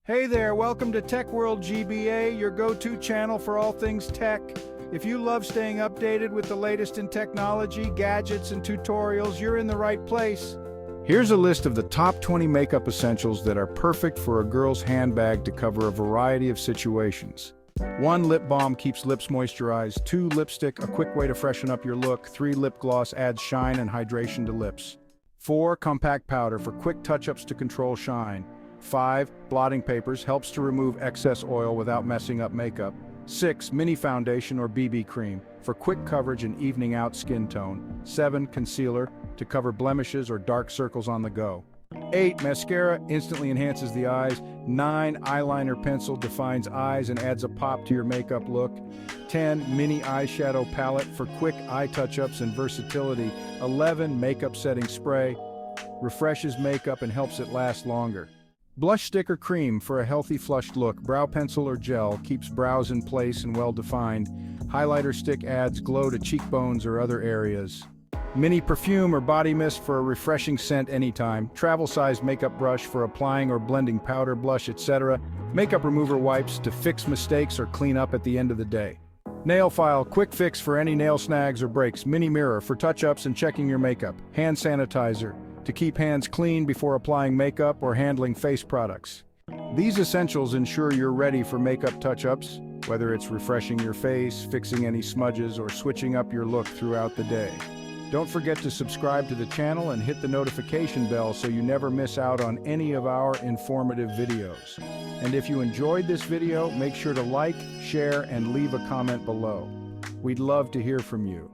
Hey there, welcome to Tech World GBA, your go-to channel for all things tech. If you love staying updated with the latest in technology, gadgets, and tutorials, you're in the right place. Here's a list of the top 20 makeup essentials that are perfect for a girl's handbag to cover a variety of situations. 1. Lip balm keeps lips moisturized. 2. Lipstick, a quick way to freshen up your look. 3. Lip gloss adds shine and hydration to lips. 4. Compact powder for quick touch-ups to control shine. 5. Blotting papers helps to remove excess oil without messing up makeup. 6. Mini foundation or BB cream for quick coverage and evening out skin tone. 7. Concealer to cover blemishes or dark circles on the go. 8. Mascara instantly enhances the eyes. 9. Eyeliner pencil defines eyes and adds a pop to your makeup look. 10. Mini eyeshadow palette for quick eye touch-ups and versatility. 11. Makeup setting spray refreshes makeup and helps it last longer. Blush stick or cream for a healthy flushed look. Brow pencil or gel keeps brows in place and well-defined. Highlighter stick adds glow to cheekbones or other areas. Mini perfume or body mist for a refreshing scent anytime. Travel-sized makeup brush for applying or blending powder, blush, etc. Makeup remover wipes to fix mistakes or clean up at the end of the day. Nail file, quick fix for any nail snags or breaks. Mini mirror for touch-ups and checking your makeup. Hand sanitizer to keep hands clean before applying makeup or handling face products. These essentials ensure you're ready for makeup touch-ups, whether it's refreshing your face, fixing any smudges, or switching up your look throughout the day. Don't forget to subscribe to the channel and hit the notification bell so you never miss out on any of our informative videos. And if you enjoyed this video, make sure to like, share, and leave a comment below. We'd love to hear from you.